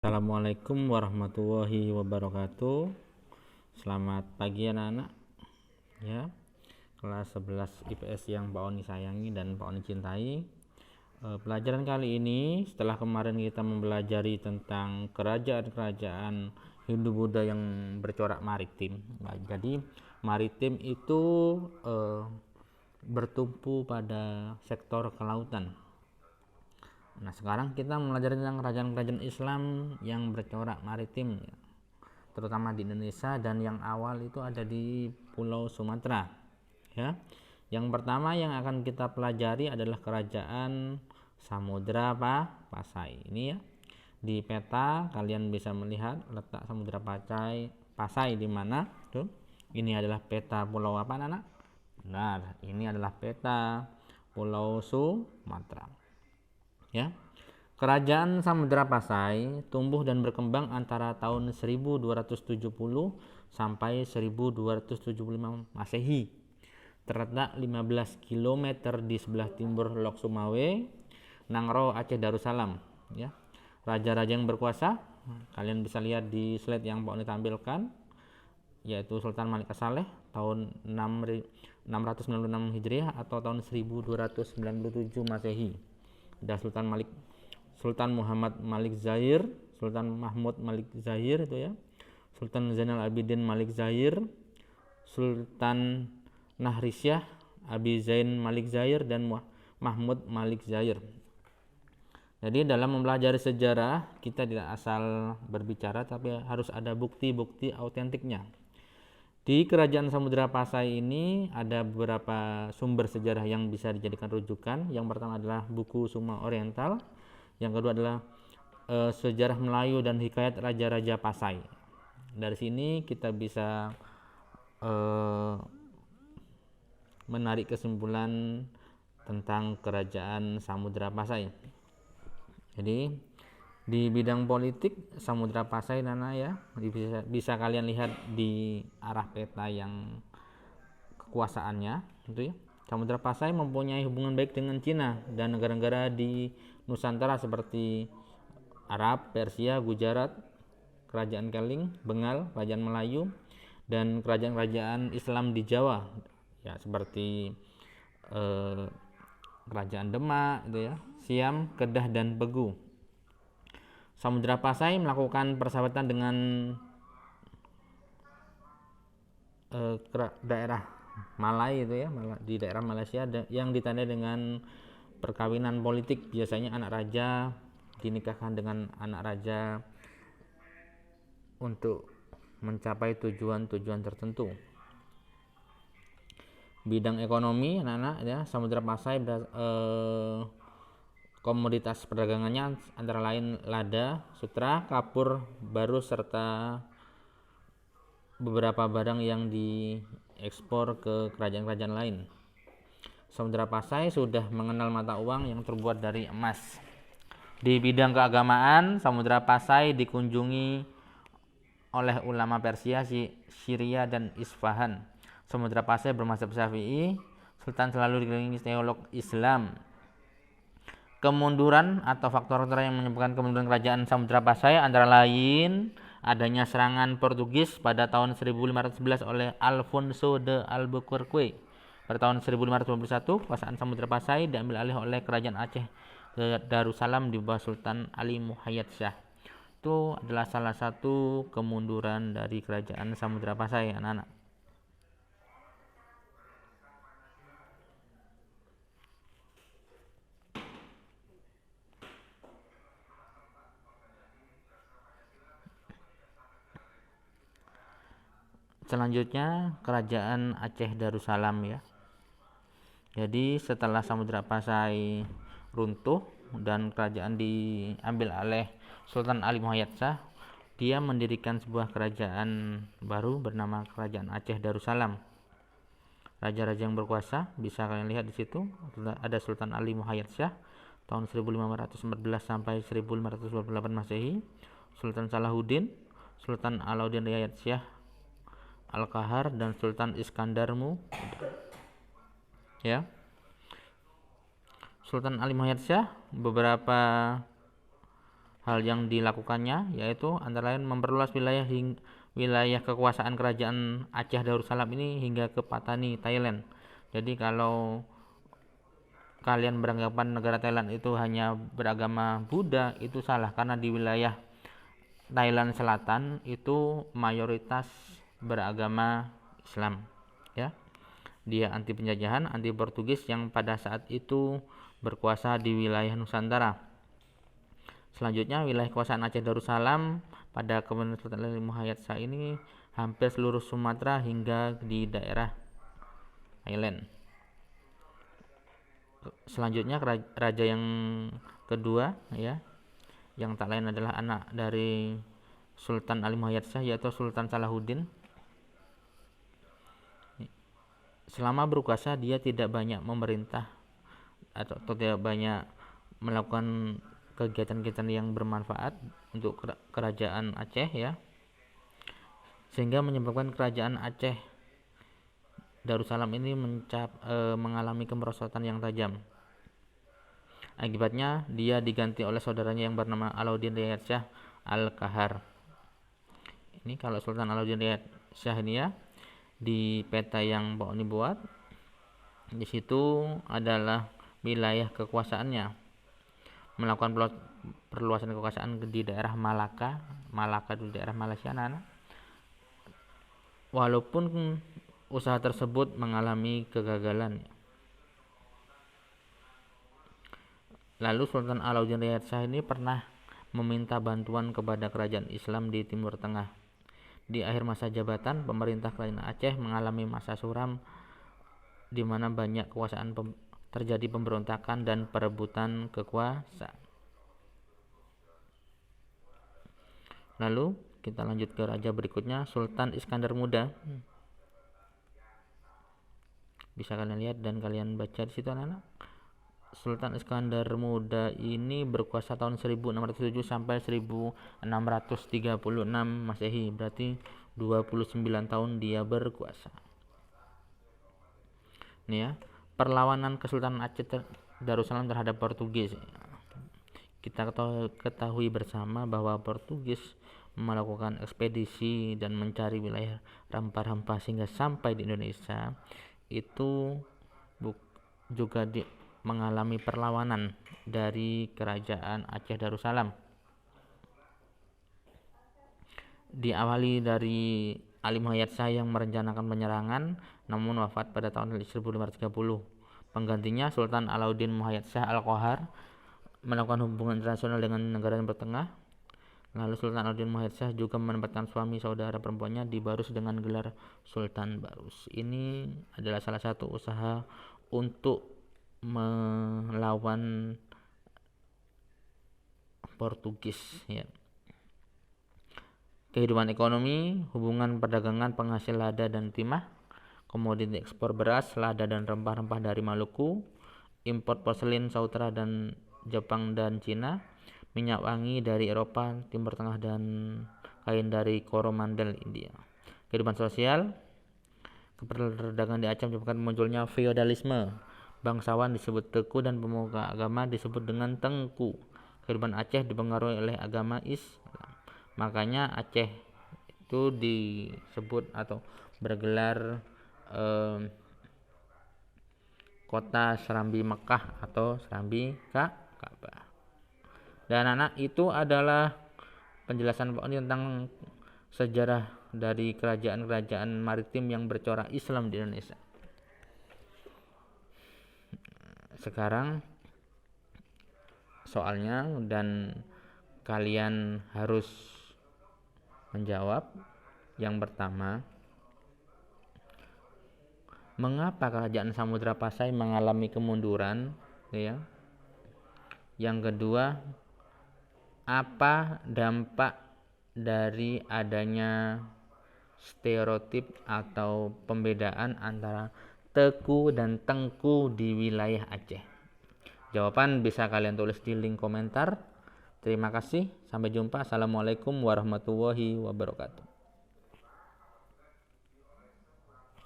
Assalamualaikum warahmatullahi wabarakatuh. Selamat pagi anak-anak ya. Kelas 11 IPS yang Pak Oni sayangi dan Pak Oni cintai. Pelajaran kali ini setelah kemarin kita mempelajari tentang kerajaan-kerajaan Hindu-Buddha yang bercorak maritim. Nah, jadi maritim itu bertumpu pada sektor kelautan. Nah, sekarang kita mempelajari tentang kerajaan-kerajaan Islam yang bercorak maritim, terutama di Indonesia, dan yang awal itu ada di Pulau Sumatera. Ya, yang pertama yang akan kita pelajari adalah kerajaan Samudra Pasai. Ini ya, di peta kalian bisa melihat letak Samudra Pasai di mana. Tuh, ini adalah peta pulau apa, anak? Benar, ini adalah peta Pulau Sumatera. Ya. Kerajaan Samudra Pasai tumbuh dan berkembang antara tahun 1270 sampai 1275 Masehi. Terletak 15 km di sebelah timur Lok Sumawe, Nangro, Aceh Darussalam, ya. Raja-raja yang berkuasa kalian bisa lihat di slide yang Pak Oni tampilkan, yaitu Sultan Malik As-Saleh tahun 696 Hijriah atau tahun 1297 Masehi. Ada Sultan Muhammad Malik Zahir, Sultan Mahmud Malik Zahir itu ya, Sultan Zainal Abidin Malik Zahir, Sultan Nahrisyah Abi Zain Malik Zahir, dan Mahmud Malik Zahir. Jadi dalam mempelajari sejarah kita tidak asal berbicara, tapi harus ada bukti-bukti autentiknya. Di kerajaan Samudra Pasai ini ada beberapa sumber sejarah yang bisa dijadikan rujukan. Yang pertama adalah buku Suma Oriental. Yang kedua adalah sejarah Melayu dan hikayat Raja-Raja Pasai. Dari sini kita bisa menarik kesimpulan tentang kerajaan Samudra Pasai. Jadi di bidang politik Samudra Pasai Nana ya, bisa kalian lihat di arah peta yang kekuasaannya gitu ya. Samudra Pasai mempunyai hubungan baik dengan Cina dan negara-negara di Nusantara seperti Arab, Persia, Gujarat, Kerajaan Keling, Bengal, Kerajaan Melayu, dan kerajaan-kerajaan Islam di Jawa ya, seperti Kerajaan Demak gitu ya, Siam, Kedah, dan Pegu. Samudra Pasai melakukan persahabatan dengan daerah Malai itu ya, di daerah Malaysia yang ditandai dengan perkawinan politik. Biasanya anak raja dinikahkan dengan anak raja untuk mencapai tujuan-tujuan tertentu. Bidang ekonomi anak-anak ya, Samudra Pasai komoditas perdagangannya antara lain lada, sutra, kapur, baru, serta beberapa barang yang diekspor ke kerajaan-kerajaan lain. Samudra Pasai sudah mengenal mata uang yang terbuat dari emas. Di bidang keagamaan, Samudra Pasai dikunjungi oleh ulama Persia, Syria, dan Isfahan. Samudra Pasai bermazhab Syafi'i. Sultan selalu dikelilingi teolog Islam. Kemunduran atau faktor-faktor yang menyebabkan kemunduran kerajaan Samudra Pasai antara lain adanya serangan Portugis pada tahun 1511 oleh Alfonso de Albuquerque. Pada tahun 1521, kekuasaan Samudra Pasai diambil alih oleh kerajaan Aceh Darussalam di bawah Sultan Ali Muhayyad Shah. Itu adalah salah satu kemunduran dari kerajaan Samudra Pasai, anak-anak. Selanjutnya kerajaan Aceh Darussalam ya. Jadi setelah Samudra Pasai runtuh dan kerajaan diambil oleh Sultan Ali Muhayyad Shah, dia mendirikan sebuah kerajaan baru bernama Kerajaan Aceh Darussalam. Raja-raja yang berkuasa bisa kalian lihat di situ. Ada Sultan Ali Muhayyad Shah tahun 1514 sampai 1528 Masehi, Sultan Salahuddin, Sultan Alauddin Riayat Shah Al-Qahar, dan Sultan Iskandar ya. Sultan Ali Muhayyad Shah beberapa Hal yang dilakukannya yaitu antara lain memperluas wilayah kekuasaan kerajaan Aceh Darussalam ini hingga ke Patani, Thailand. Jadi kalau kalian beranggapan negara Thailand itu hanya beragama Buddha, itu salah, karena di wilayah Thailand Selatan itu mayoritas beragama Islam, ya. Dia anti penjajahan, anti Portugis yang pada saat itu berkuasa di wilayah Nusantara. Selanjutnya wilayah kekuasaan Aceh Darussalam pada kepemimpinan Sultan Ali Muhayyad Shah ini hampir seluruh Sumatera hingga di daerah Thailand. Selanjutnya raja yang kedua, ya, yang tak lain adalah anak dari Sultan Ali Muhayyad Shah, yaitu Sultan Salahuddin. Selama berkuasa dia tidak banyak memerintah atau tidak banyak melakukan kegiatan-kegiatan yang bermanfaat untuk kerajaan Aceh, ya, sehingga menyebabkan kerajaan Aceh Darussalam ini mengalami kemerosotan yang tajam. Akibatnya dia diganti oleh saudaranya yang bernama Alauddin Riayat Shah Al-Qahar. Ini kalau Sultan Alauddin Riayat Shah ini, ya, di peta yang Pak Oni buat, di situ adalah wilayah kekuasaannya, melakukan perluasan kekuasaan di daerah Malaka di daerah Malaysia, anak-anak. Walaupun usaha tersebut mengalami kegagalan. Lalu Sultan Alauddin Riayat Shah ini pernah meminta bantuan kepada kerajaan Islam di Timur Tengah. Di akhir masa jabatan, pemerintah kerajaan Aceh mengalami masa suram di mana banyak terjadi pemberontakan dan perebutan kekuasaan. Lalu kita lanjut ke raja berikutnya, Sultan Iskandar Muda. Bisa kalian lihat dan kalian baca di situ, anak-anak. Sultan Iskandar Muda ini berkuasa tahun 1607 sampai 1636 Masehi, berarti 29 tahun dia berkuasa. Ini, ya, perlawanan Kesultanan Aceh Darussalam terhadap Portugis. Kita ketahui bersama bahwa Portugis melakukan ekspedisi dan mencari wilayah rempah-rempah sehingga sampai di Indonesia. Itu juga mengalami perlawanan dari kerajaan Aceh Darussalam. Diawali dari Ali Muhayyad Shah yang merencanakan penyerangan, namun wafat pada tahun 1530. Penggantinya Sultan Alauddin Muhayyad Shah Al-Qahar melakukan hubungan internasional dengan negara Timur Tengah. Lalu Sultan Alauddin Muhayyad Shah juga menempatkan suami saudara perempuannya di Barus dengan gelar Sultan Barus. Ini adalah salah satu usaha untuk melawan Portugis, ya. Kehidupan ekonomi, hubungan perdagangan penghasil lada dan timah, komoditi ekspor beras, lada dan rempah-rempah dari Maluku, impor porselin Saudara dan Jepang dan Cina, minyak wangi dari Eropa, Timur Tengah, dan kain dari Coromandel, India. Kehidupan sosial, perdagangan di Aceh menyebabkan munculnya feodalisme. Bangsawan disebut teku dan pemuka agama disebut dengan tengku. Kehidupan Aceh dipengaruhi oleh agama Islam. Makanya Aceh itu disebut atau bergelar kota Serambi Mekah atau Serambi Ka'bah. Dan anak itu adalah penjelasan Pak Oni tentang sejarah dari kerajaan-kerajaan maritim yang bercorak Islam di Indonesia. Sekarang soalnya, dan kalian harus menjawab. Yang pertama, mengapa kerajaan Samudra Pasai mengalami kemunduran, ya? Yang kedua, apa dampak dari adanya stereotip atau pembedaan antara teku dan tengku di wilayah Aceh? Jawaban bisa kalian tulis di link komentar. Terima kasih, sampai jumpa. Assalamualaikum warahmatullahi wabarakatuh.